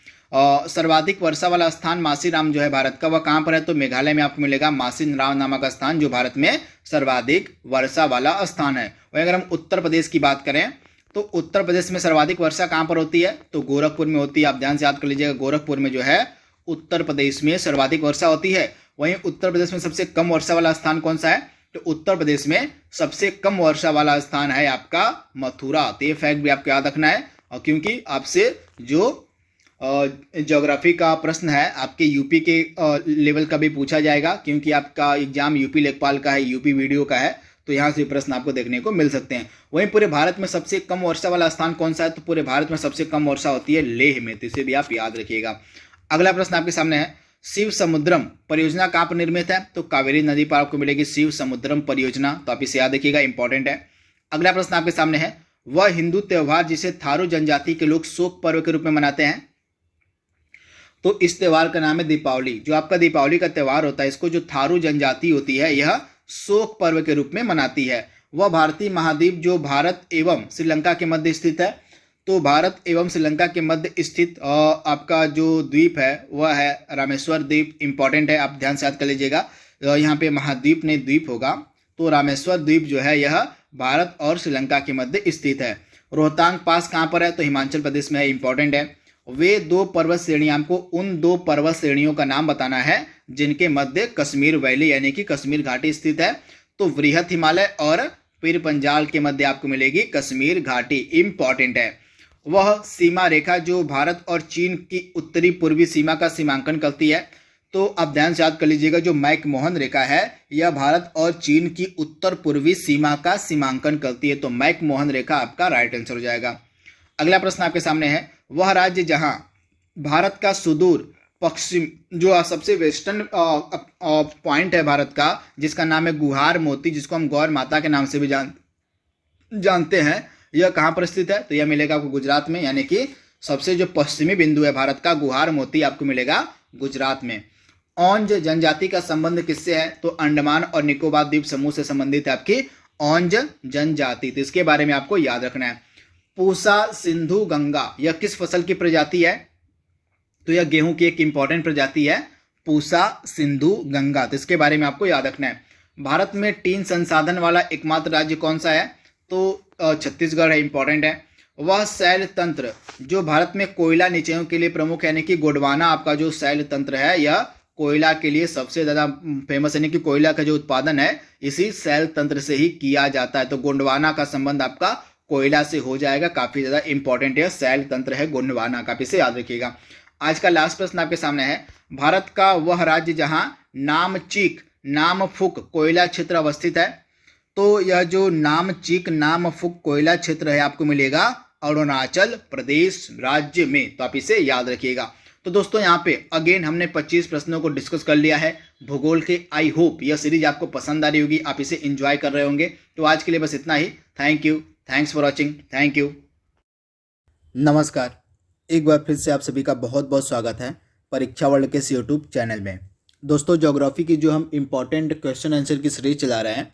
सर्वाधिक वर्षा वाला स्थान मासीराम जो है भारत का, वह कहाँ पर है? तो मेघालय में आपको मिलेगा मासीराम नामक स्थान, जो भारत में सर्वाधिक वर्षा वाला स्थान है। वहीं अगर हम उत्तर प्रदेश की बात करें तो उत्तर प्रदेश में सर्वाधिक वर्षा कहाँ पर होती है? तो गोरखपुर में होती है। आप ध्यान से याद कर लीजिएगा, गोरखपुर में जो है उत्तर प्रदेश में सर्वाधिक वर्षा होती है। वहीं उत्तर प्रदेश में सबसे कम वर्षा वाला स्थान कौन सा है? तो उत्तर प्रदेश में सबसे कम वर्षा वाला स्थान है आपका मथुरा। तो ये फैक्ट भी आपको याद रखना है, और क्योंकि आपसे जो ज्योग्राफी का प्रश्न है आपके यूपी के लेवल का भी पूछा जाएगा, क्योंकि आपका एग्जाम यूपी लेखपाल का है, यूपी वीडियो का है, तो यहाँ से प्रश्न आपको देखने को मिल सकते हैं। वहीं पूरे भारत में सबसे कम वर्षा वाला स्थान कौन सा है? तो पूरे भारत में सबसे कम वर्षा होती है लेह में। तो इसे भी आप याद रखिएगा। अगला प्रश्न आपके सामने है, शिव समुद्रम परियोजना कहाँ पर निर्मित है? तो कावेरी नदी पर आपको मिलेगी शिव समुद्रम परियोजना। तो आप इसे याद रखिएगा, इंपॉर्टेंट है। अगला प्रश्न आपके सामने है, वह हिंदू त्योहार जिसे थारू जनजाति के लोग शोक पर्व के रूप में मनाते हैं, तो इस त्योहार का नाम है दीपावली। जो आपका दीपावली का त्योहार होता है, इसको जो थारू जनजाति होती है यह शोक पर्व के रूप में मनाती है। वह भारतीय महाद्वीप जो भारत एवं श्रीलंका के मध्य स्थित है, तो भारत एवं श्रीलंका के मध्य स्थित आपका जो द्वीप है वह है रामेश्वर द्वीप। इंपॉर्टेंट है, आप ध्यान से याद कर लीजिएगा। यहाँ पे महाद्वीप नहीं द्वीप होगा, तो रामेश्वर द्वीप जो है यह भारत और श्रीलंका के मध्य स्थित है। रोहतांग पास कहाँ पर है? तो हिमाचल प्रदेश में है। इंपॉर्टेंट है। वे दो पर्वत श्रेणियां, आपको उन दो पर्वत श्रेणियों का नाम बताना है जिनके मध्य कश्मीर वैली यानी कि कश्मीर घाटी स्थित है। तो वृहत हिमालय और पीर पंजाल के मध्य आपको मिलेगी कश्मीर घाटी। इंपॉर्टेंट है। वह सीमा रेखा जो भारत और चीन की उत्तरी पूर्वी सीमा का सीमांकन करती है, तो आप ध्यान से याद कर लीजिएगा, जो मैकमोहन रेखा है यह भारत और चीन की उत्तर पूर्वी सीमा का सीमांकन करती है। तो मैकमोहन रेखा आपका राइट आंसर हो जाएगा। अगला प्रश्न आपके सामने है, वह राज्य जहां भारत का सुदूर पश्चिम जो सबसे वेस्टर्न पॉइंट है भारत का, जिसका नाम है गुहार मोती, जिसको हम गौर माता के नाम से भी जानते हैं, यह कहाँ पर स्थित है? तो यह मिलेगा आपको गुजरात में, यानी कि सबसे जो पश्चिमी बिंदु है भारत का गुहार मोती आपको मिलेगा गुजरात में। ओंज जनजाति का संबंध किससे है? तो अंडमान और निकोबार द्वीप समूह से संबंधित है आपकी ओंज जनजाति। तो इसके बारे में आपको याद रखना है। पूसा सिंधु गंगा यह किस फसल की प्रजाति है? तो यह गेहूं की एक इंपॉर्टेंट प्रजाति है, पूसा सिंधु गंगा। तो इसके बारे में आपको याद रखना है। भारत में टीन संसाधन वाला एकमात्र राज्य कौन सा है? तो छत्तीसगढ़ है, इंपॉर्टेंट है। वह शैल तंत्र जो भारत में कोयला निचयों के लिए प्रमुख है, यानी कि गोंडवाना आपका जो शैल तंत्र है यह कोयला के लिए सबसे ज़्यादा फेमस, यानी कि कोयला का जो उत्पादन है इसी शैल तंत्र से ही किया जाता है। तो गोंडवाना का संबंध आपका कोयला से हो जाएगा, काफ़ी ज़्यादा इंपॉर्टेंट है, शैल तंत्र है गोंडवाना का, इसे याद रखिएगा। आज का लास्ट प्रश्न आपके सामने है। भारत का वह राज्य जहां नामचीक नामफुक कोयला क्षेत्र अवस्थित है, तो यह जो नामचीक नामफुक कोयला क्षेत्र है आपको मिलेगा अरुणाचल प्रदेश राज्य में। तो आप इसे याद रखिएगा। तो दोस्तों यहाँ पे अगेन हमने 25 प्रश्नों को डिस्कस कर लिया है भूगोल के। आई होप यह सीरीज आपको पसंद आ रही होगी, आप इसे एंजॉय कर रहे होंगे। तो आज के लिए बस इतना ही। Thank you, thanks for watching, thank you. नमस्कार, एक बार फिर से आप सभी का बहुत बहुत स्वागत है परीक्षा वर्ल्ड के इस यूट्यूब चैनल में। दोस्तों ज्योग्राफी की जो हम इम्पॉर्टेंट क्वेश्चन आंसर की सीरीज चला रहे हैं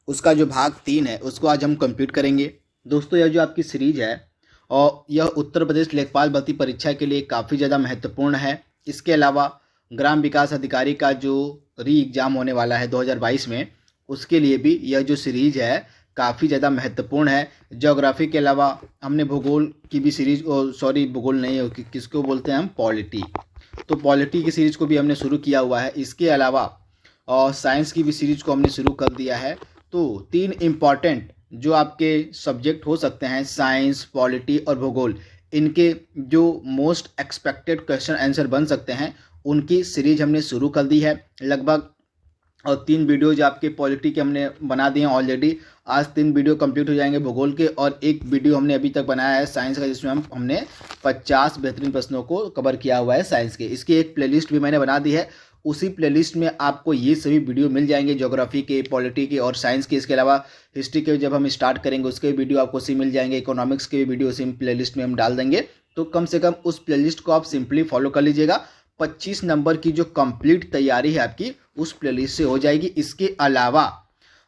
उसका जो भाग 3 है उसको आज हम कंप्लीट करेंगे। दोस्तों यह जो आपकी सीरीज है और यह उत्तर प्रदेश लेखपाल भर्ती परीक्षा के लिए काफ़ी ज़्यादा महत्वपूर्ण है। इसके अलावा ग्राम विकास अधिकारी का जो री एग्ज़ाम होने वाला है 2022 में, उसके लिए भी यह जो सीरीज है काफ़ी ज़्यादा महत्वपूर्ण है। ज्योग्राफी के अलावा हमने भूगोल की भी सीरीज, सॉरी भूगोल नहीं है, किसको बोलते हैं हम, पॉलिटी। तो पॉलिटी की सीरीज को भी हमने शुरू किया हुआ है। इसके अलावा और साइंस की भी सीरीज को हमने शुरू कर दिया है। तो 3 इम्पॉर्टेंट जो आपके सब्जेक्ट हो सकते हैं, साइंस, पॉलिटी और भूगोल, इनके जो मोस्ट एक्सपेक्टेड क्वेश्चन आंसर बन सकते हैं उनकी सीरीज हमने शुरू कर दी है लगभग। और 3 वीडियो जो आपके पॉलिटी के हमने बना दिए हैं ऑलरेडी। आज 3 वीडियो कंप्लीट हो जाएंगे भूगोल के, और एक वीडियो हमने अभी तक बनाया है साइंस का, जिसमें हमने 50 बेहतरीन प्रश्नों को कवर किया हुआ है साइंस के। इसकी एक प्लेलिस्ट भी मैंने बना दी है, उसी प्लेलिस्ट में आपको ये सभी वीडियो मिल जाएंगे, ज्योग्राफी के, पॉलिटी के और साइंस के। इसके अलावा हिस्ट्री के जब हम स्टार्ट करेंगे उसके वीडियो आपको उसी मिल जाएंगे, इकोनॉमिक्स के भी वीडियो उसी प्लेलिस्ट में हम डाल देंगे। तो कम से कम उस प्लेलिस्ट को आप सिंपली फॉलो कर लीजिएगा। 25 नंबर की जो कंप्लीट तैयारी है आपकी उस प्लेलिस्ट से हो जाएगी। इसके अलावा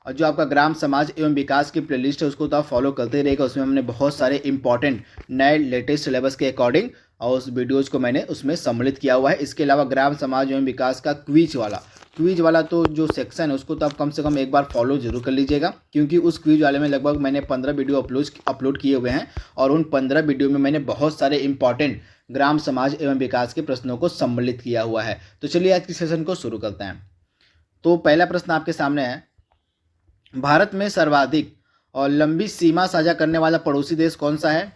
और जो आपका ग्राम समाज एवं विकास की प्लेलिस्ट है उसको तो आप फॉलो करते रहेगा। उसमें हमने बहुत सारे इंपॉर्टेंट नए लेटेस्ट सिलेबस के अकॉर्डिंग और उस वीडियोज़ को मैंने उसमें सम्मिलित किया हुआ है। इसके अलावा ग्राम समाज एवं विकास का क्विज वाला तो जो सेक्शन है उसको तो आप कम से कम एक बार फॉलो जरूर कर लीजिएगा, क्योंकि उस क्विज वाले में लगभग मैंने 15 वीडियो अपलोड किए हुए हैं और उन 15 वीडियो में मैंने बहुत सारे इंपॉर्टेंट ग्राम समाज एवं विकास के प्रश्नों को सम्मिलित किया हुआ है। तो चलिए आज के सेशन को शुरू करते हैं। तो पहला प्रश्न आपके सामने है, भारत में सर्वाधिक और लंबी सीमा साझा करने वाला पड़ोसी देश कौन सा है?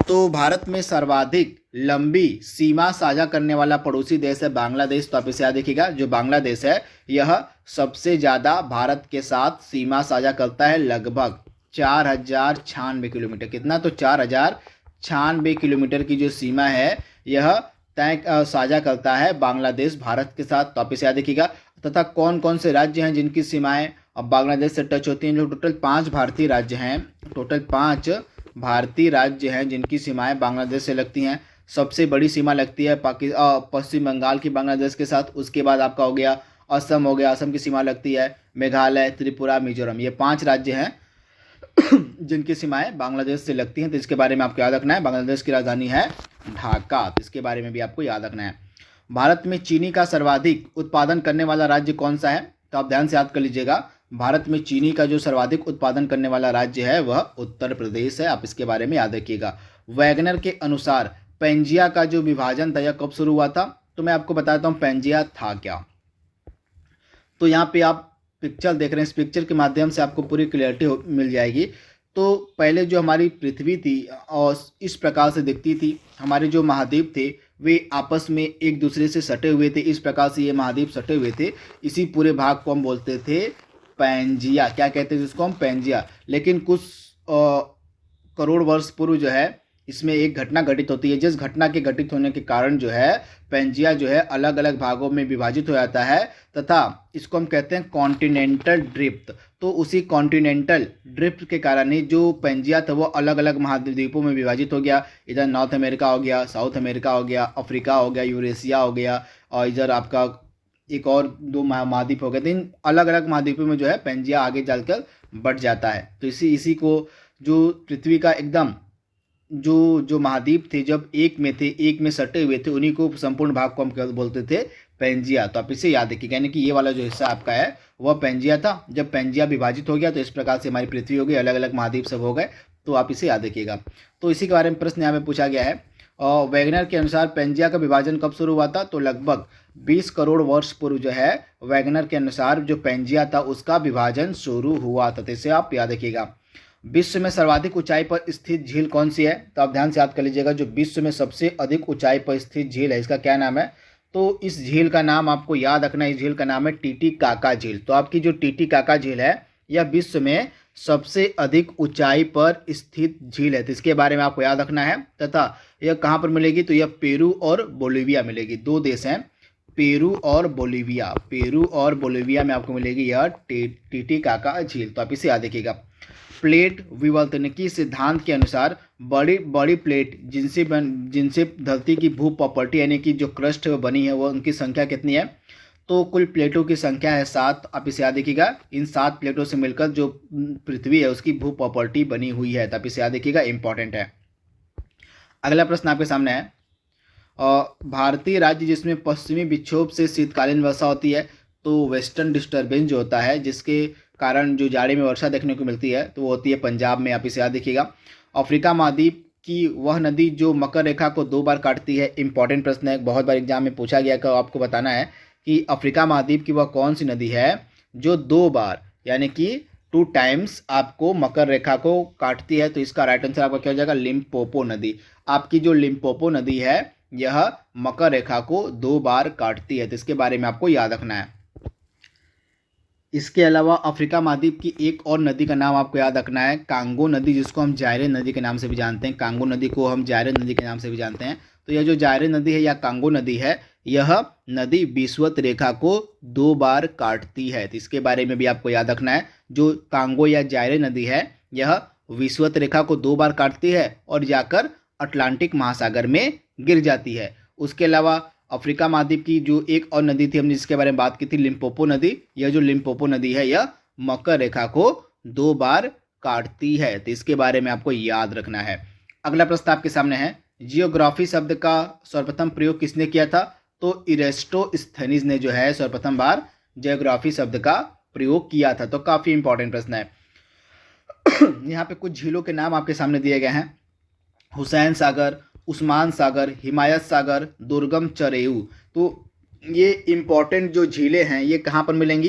तो भारत में सर्वाधिक लंबी सीमा साझा करने वाला पड़ोसी देश है बांग्लादेश। तो आप इसे याद रखिएगा, जो बांग्लादेश है यह सबसे ज़्यादा भारत के साथ सीमा साझा करता है, लगभग 4096 किलोमीटर। कितना? तो 4096 किलोमीटर की जो सीमा है यह तय साझा करता है बांग्लादेश भारत के साथ। तो आप इसे याद रखिएगा। तथा कौन कौन से राज्य हैं जिनकी सीमाएं अब बांग्लादेश से टच होती हैं? जो टोटल 5 भारतीय राज्य हैं, टोटल 5 भारतीय राज्य हैं जिनकी सीमाएं बांग्लादेश से लगती हैं। सबसे बड़ी सीमा लगती है पश्चिम बंगाल की बांग्लादेश के साथ। उसके बाद आपका हो गया असम, हो गया, असम की सीमा लगती है, मेघालय, त्रिपुरा, मिजोरम, ये 5 राज्य हैं जिनकी सीमाएं बांग्लादेश से लगती हैं। तो इसके बारे में आपको याद रखना है। बांग्लादेश की राजधानी है ढाका। तो इसके बारे में भी आपको याद रखना है। भारत में चीनी का सर्वाधिक उत्पादन करने वाला राज्य कौन सा है? तो आप ध्यान से याद कर लीजिएगा। भारत में चीनी का जो सर्वाधिक उत्पादन करने वाला राज्य है वह उत्तर प्रदेश है। आप इसके बारे में याद रखिएगा। वैगनर के अनुसार पेंजिया का जो विभाजन था यह कब शुरू हुआ था? तो मैं आपको बताता हूँ पेंजिया था क्या। तो यहाँ पे आप पिक्चर देख रहे हैं, इस पिक्चर के माध्यम से आपको पूरी क्लियरिटी मिल जाएगी। तो पहले जो हमारी पृथ्वी थी और इस प्रकार से दिखती थी, हमारे जो महाद्वीप थे वे आपस में एक दूसरे से सटे हुए थे, इस प्रकार से ये महाद्वीप सटे हुए थे। इसी पूरे भाग को हम बोलते थे पेंजिया। क्या कहते हैं जिसको हम? पेंजिया। लेकिन कुछ करोड़ वर्ष पूर्व जो है इसमें एक घटना घटित होती है, जिस घटना के घटित होने के कारण जो है पेंजिया जो है अलग अलग भागों में विभाजित हो जाता है तथा इसको हम कहते हैं कॉन्टिनेंटल ड्रिफ्ट। तो उसी कॉन्टिनेंटल ड्रिफ्ट के कारण ही जो पेंजिया था वो अलग अलग महाद्वीपों में विभाजित हो गया। इधर नॉर्थ अमेरिका हो गया, साउथ अमेरिका हो गया, अफ्रीका हो गया, यूरेशिया हो गया, और इधर आपका एक और 2 महाद्वीप हो गए। तो इन अलग अलग महाद्वीपों में जो है पेंजिया आगे चलकर बढ़ जाता है। तो इसी को जो पृथ्वी का एकदम जो जो महाद्वीप थे जब एक में थे, एक में सटे हुए थे, उन्हीं को संपूर्ण भाग को हम क्या बोलते थे, पेंजिया। तो आप इसे याद रखिए, यानी कि ये वाला जो हिस्सा आपका है वह पेंजिया था। जब पेंजिया विभाजित हो गया तो इस प्रकार से हमारी पृथ्वी हो गई, अलग अलग महाद्वीप सब हो गए। तो आप इसे याद रखिएगा। तो इसी के बारे में प्रश्न यहाँ पे पूछा गया है। और वैगनर के अनुसार पेंजिया का विभाजन कब शुरू हुआ था? तो लगभग 20 करोड़ वर्ष पूर्व जो है वैगनर के अनुसार जो पेंजिया था उसका विभाजन शुरू हुआ था। तो इसे आप याद रखिएगा। विश्व में सर्वाधिक ऊंचाई पर स्थित झील कौन सी है? तो आप ध्यान से याद कर लीजिएगा। जो विश्व में सबसे अधिक ऊंचाई पर स्थित झील है इसका क्या नाम है? तो इस झील का नाम आपको याद रखना है। इस झील का नाम है टीटीकाका झील। तो आपकी जो टीटीकाका झील है यह विश्व में सबसे अधिक ऊंचाई पर स्थित झील है। तो इसके बारे में आपको याद रखना है। तथा यह कहाँ पर मिलेगी? तो यह पेरू और बोलिविया मिलेगी। 2 देश हैं, पेरू और बोलिविया। पेरू और बोलिविया में आपको मिलेगी यह टीटीकाका झील। तो आप इसे याद रखिएगा। प्लेट विवर्तनिकी सिद्धांत के अनुसार बड़ी बड़ी प्लेट जिनसे धरती की भू प्रॉपर्टी यानी कि जो क्रस्ट बनी है वो उनकी संख्या कितनी है? तो कुल प्लेटों की संख्या है 7। आप इसे याद रखिएगा। इन 7 प्लेटों से मिलकर जो पृथ्वी है उसकी भू प्रॉपर्टी बनी हुई है। तो आप इसे याद रखिएगा, इंपॉर्टेंट है। अगला प्रश्न आपके सामने है। भारतीय राज्य जिसमें पश्चिमी विक्षोभ से शीतकालीन वर्षा होती है, तो वेस्टर्न डिस्टर्बेंस जो होता है जिसके कारण जो जाड़े में वर्षा देखने को मिलती है तो वो होती है पंजाब में। आप इसे याद रखिएगा। अफ्रीका महाद्वीप की वह नदी जो मकर रेखा को 2 बार काटती है। इंपॉर्टेंट प्रश्न है, बहुत बार एग्जाम में पूछा गया कि आपको बताना है कि अफ्रीका महाद्वीप की वह कौन सी नदी है जो 2 बार यानी कि 2 टाइम्स आपको मकर रेखा को काटती है। तो इसका राइट आंसर आपका क्या हो जाएगा? लिम्पोपो नदी। आपकी जो लिम्पोपो नदी है यह मकर रेखा को 2 बार काटती है। तो इसके बारे में आपको याद रखना है। इसके अलावा अफ्रीका महाद्वीप की एक और नदी का नाम आपको याद रखना है, कांगो नदी, जिसको हम जायरे नदी के नाम से भी जानते हैं। कांगो नदी को हम जायरे नदी के नाम से भी जानते हैं। तो यह जो जायरे नदी है या कांगो नदी है यह नदी विषुवत रेखा को 2 बार काटती है। तो इसके बारे में भी आपको याद रखना है। जो कांगो या जायरे नदी है यह विषुवत रेखा को 2 बार काटती है और जाकर अटलांटिक महासागर में गिर जाती है। उसके अलावा अफ्रीका महाद्वीप की जो एक और नदी थी हमने जिसके बारे में बात की थी, लिम्पोपो नदी। यह जो लिम्पोपो नदी है यह मकर रेखा को 2 बार काटती है। तो इसके बारे में आपको याद रखना है। अगला प्रश्न आपके सामने है। जियोग्राफी शब्द का सर्वप्रथम प्रयोग किसने किया था? तो इरेस्टोस्थेनीज ने जो है सर्वप्रथम बार जियोग्राफी शब्द का प्रयोग किया था। तो काफी इंपॉर्टेंट प्रश्न है। यहाँ पे कुछ झीलों के नाम आपके सामने दिए गए हैं। हुसैन सागर, उस्मान सागर, हिमायत सागर, दुर्गम चरेऊ। तो ये इम्पॉर्टेंट जो झीलें हैं ये कहाँ पर मिलेंगी?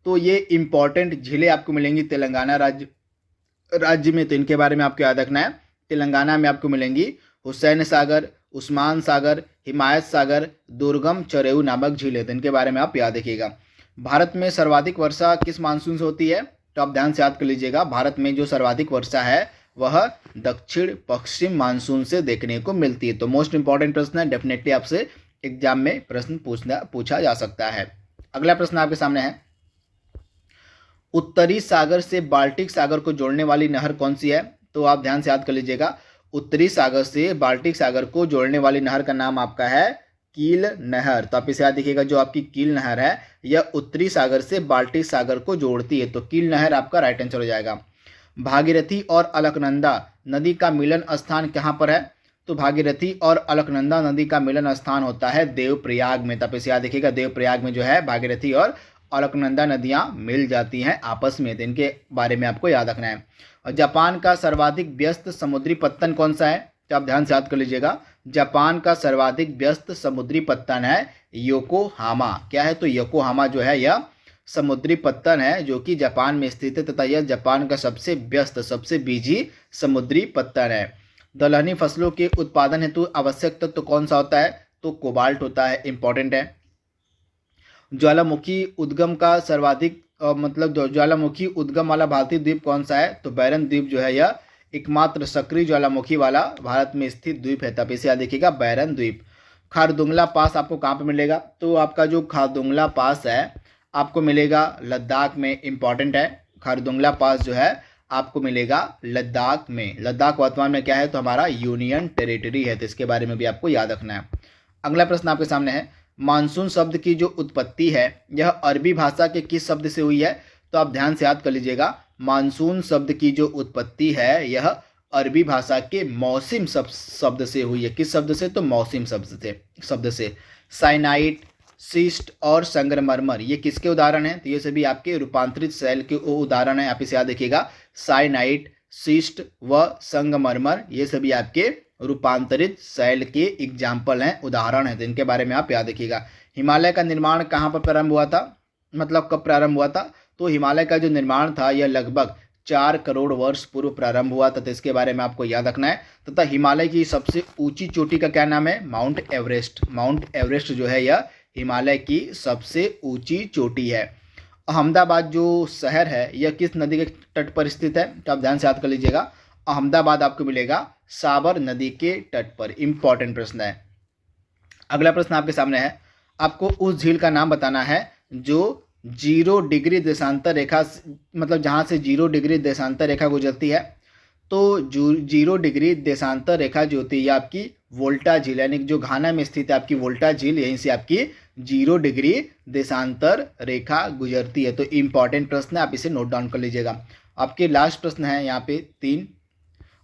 तो ये इम्पॉर्टेंट झीलें आपको मिलेंगी तेलंगाना राज्य में। तो इनके बारे में आपको याद रखना है। तेलंगाना में आपको मिलेंगी हुसैन सागर, उस्मान सागर, हिमायत सागर, दुर्गम चरेऊ नामक झीलें। तो इनके बारे में आप याद रखिएगा। भारत में सर्वाधिक वर्षा किस मानसून से होती है? तो आप ध्यान से याद कर लीजिएगा। भारत में जो सर्वाधिक वर्षा है वह दक्षिण पश्चिम मानसून से देखने को मिलती है। तो मोस्ट इंपॉर्टेंट प्रश्न है, डेफिनेटली आपसे एग्जाम में प्रश्न पूछा जा सकता है। अगला प्रश्न आपके सामने है। उत्तरी सागर से बाल्टिक सागर को जोड़ने वाली नहर कौन सी है? तो आप ध्यान से याद कर लीजिएगा। उत्तरी सागर से बाल्टिक सागर को जोड़ने वाली नहर का नाम आपका है कील नहर। तो आप इसे याद रखिएगा। जो आपकी कील नहर है यह उत्तरी सागर से बाल्टिक सागर को जोड़ती है। तो कील नहर आपका राइट आंसर हो जाएगा। भागीरथी और अलकनंदा नदी का मिलन स्थान कहाँ पर है? तो भागीरथी और अलकनंदा नदी का मिलन स्थान होता है देवप्रयाग में। तब इसे याद रखिएगा। देवप्रयाग में जो है भागीरथी और अलकनंदा नदियाँ मिल जाती हैं आपस में। तो इनके बारे में आपको याद रखना है। और जापान का सर्वाधिक व्यस्त समुद्री पत्तन कौन सा है? तो आप ध्यान से याद कर लीजिएगा। जापान का सर्वाधिक व्यस्त समुद्री पत्तन है योकोहामा। क्या है? तो योकोहामा जो है यह समुद्री पत्तन है जो कि जापान में स्थित है तथा यह जापान का सबसे व्यस्त सबसे बिजी समुद्री पत्तन है। दलहनी फसलों के उत्पादन हेतु आवश्यक तत्व तो कौन सा होता है? तो कोबाल्ट होता है। इंपॉर्टेंट है। ज्वालामुखी उद्गम का सर्वाधिक ज्वालामुखी उद्गम वाला भारतीय द्वीप कौन सा है? तो बैरन द्वीप जो है यह एकमात्र सक्रिय ज्वालामुखी वाला भारत में स्थित द्वीप है। तब इसे याद रखिएगा, बैरन द्वीप। खारदुंगला पास आपको कहाँ पर मिलेगा? तो आपका जो खारदुंगला पास है आपको मिलेगा लद्दाख में। इंपॉर्टेंट है। खारदुंगला पास जो है आपको मिलेगा लद्दाख में। लद्दाख वर्तमान में क्या है? तो हमारा यूनियन टेरिटरी है। तो इसके बारे में भी आपको याद रखना है। अगला प्रश्न आपके सामने है। मानसून शब्द की जो उत्पत्ति है यह अरबी भाषा के किस शब्द से हुई है? तो आप ध्यान से याद कर लीजिएगा, मानसून शब्द की जो उत्पत्ति है यह अरबी भाषा के मौसम शब्द से हुई है। किस शब्द से? तो मौसम शब्द से। साइनाइट, शिस्ट और संगमरमर ये किसके उदाहरण हैं? तो ये सभी आपके रूपांतरित शैल के उदाहरण हैं। आप इसे याद रखिएगा, साइनाइट, शिस्ट व संगमरमर ये सभी आपके रूपांतरित शैल के एग्जाम्पल हैं, उदाहरण हैं। तो इनके बारे में आप याद रखिएगा। हिमालय का निर्माण कहाँ पर प्रारंभ हुआ था, मतलब कब प्रारंभ हुआ था? तो हिमालय का जो निर्माण था यह लगभग 4 करोड़ वर्ष पूर्व प्रारंभ हुआ था। तो इसके बारे में आपको याद रखना है। तथा हिमालय की सबसे ऊंची चोटी का क्या नाम है? Mount Everest. माउंट एवरेस्ट जो है यह हिमालय की सबसे ऊंची चोटी है। अहमदाबाद जो शहर है यह किस नदी के तट पर स्थित है? तो आप ध्यान से याद कर लीजिएगा, अहमदाबाद आपको मिलेगा साबर नदी के तट पर। इंपॉर्टेंट प्रश्न है। अगला प्रश्न आपके सामने है, आपको उस झील का नाम बताना है जो 0 डिग्री देशांतर रेखा, मतलब जहाँ से 0 डिग्री देशांतर रेखा गुजरती है। तो जो 0 डिग्री देशांतर रेखा जो होती है आपकी वोल्टा झील, यानी जो घाना में स्थित है आपकी वोल्टा झील, यहीं से आपकी 0 डिग्री देशांतर रेखा गुजरती है। तो इंपॉर्टेंट प्रश्न है, आप इसे नोट डाउन कर लीजिएगा। आपके लास्ट प्रश्न है यहाँ पे 3,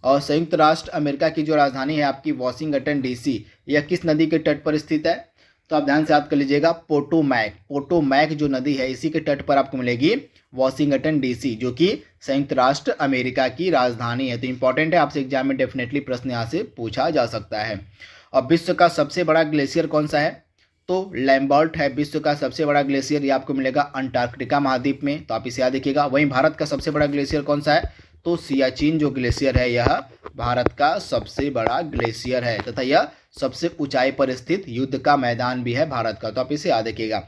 और संयुक्त राष्ट्र अमेरिका की जो राजधानी है आपकी वॉशिंगटन डीसी, यह किस नदी के तट पर स्थित है? तो आप ध्यान से याद कर लीजिएगा, पोटोमैक जो नदी है इसी के तट पर आपको मिलेगी वॉशिंगटन डीसी, जो कि संयुक्त राष्ट्र अमेरिका की राजधानी है। तो इंपॉर्टेंट है, आपसे एग्जाम में डेफिनेटली प्रश्न यहाँ से पूछा जा सकता है। और विश्व का सबसे बड़ा ग्लेशियर कौन सा है? तो लैम्बर्ट है विश्व का सबसे बड़ा ग्लेशियर, ये आपको मिलेगा अंटार्कटिका महाद्वीप में। तो आप इसे याद रखिएगा। वहीं भारत का सबसे बड़ा ग्लेशियर कौन सा है? तो सियाचिन जो ग्लेशियर है यह भारत का सबसे बड़ा ग्लेशियर है, तथा यह सबसे ऊंचाई पर स्थित युद्ध का मैदान भी है भारत का। तो आप इसे याद रखिएगा।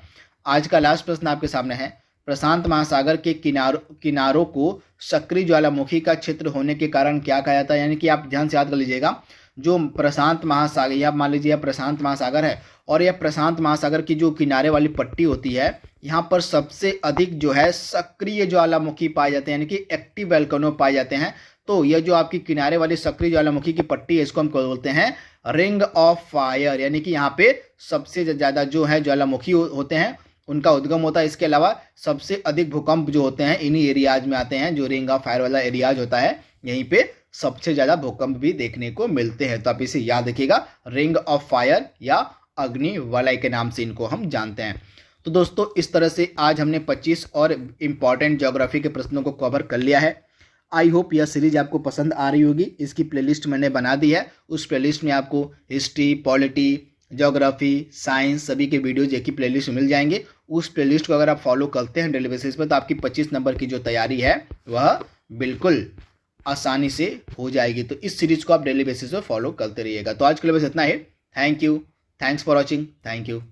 आज का लास्ट प्रश्न आपके सामने है, प्रशांत महासागर के किनारों को सक्रिय ज्वालामुखी का क्षेत्र होने के कारण क्या कहा जाता है? यानी कि आप ध्यान से याद कर लीजिएगा, जो प्रशांत महासागर, या मान लीजिए प्रशांत महासागर है, और यह प्रशांत महासागर की जो किनारे वाली पट्टी होती है, यहाँ पर सबसे अधिक जो है सक्रिय ज्वालामुखी पाए जाते हैं, यानी कि एक्टिव वोल्केनो पाए जाते हैं। तो यह जो आपकी किनारे वाली सक्रिय ज्वालामुखी की पट्टी है, इसको हम बोलते हैं रिंग ऑफ फायर, यानी कि यहाँ पे सबसे ज़्यादा जो है ज्वालामुखी होते हैं उनका उद्गम होता है। इसके अलावा सबसे अधिक भूकंप जो होते हैं इन्हीं एरियाज में आते हैं, जो रिंग ऑफ फायर वाला एरियाज होता है, यहीं पे सबसे ज़्यादा भूकंप भी देखने को मिलते हैं। तो आप इसे याद रखिएगा, रिंग ऑफ फायर या अग्नि वलय के नाम से इनको हम जानते हैं। तो दोस्तों, इस तरह से आज हमने 25 और इम्पॉर्टेंट ज्योग्राफी के प्रश्नों को कवर कर लिया है। आई होप यह सीरीज आपको पसंद आ रही होगी। इसकी प्लेलिस्ट मैंने बना दी है, उस प्लेलिस्ट में आपको हिस्ट्री, पॉलिटी, ज्योग्राफी, साइंस सभी के वीडियोज एक ही प्लेलिस्ट मिल जाएंगे। उस प्लेलिस्ट को अगर आप फॉलो करते हैं डेली बेसिस पर, तो आपकी 25 नंबर की जो तैयारी है वह बिल्कुल आसानी से हो जाएगी। तो इस सीरीज को आप डेली बेसिस पर फॉलो करते रहिएगा। तो आज के लिए बस इतना ही। Thank you, thanks for watching, thank you.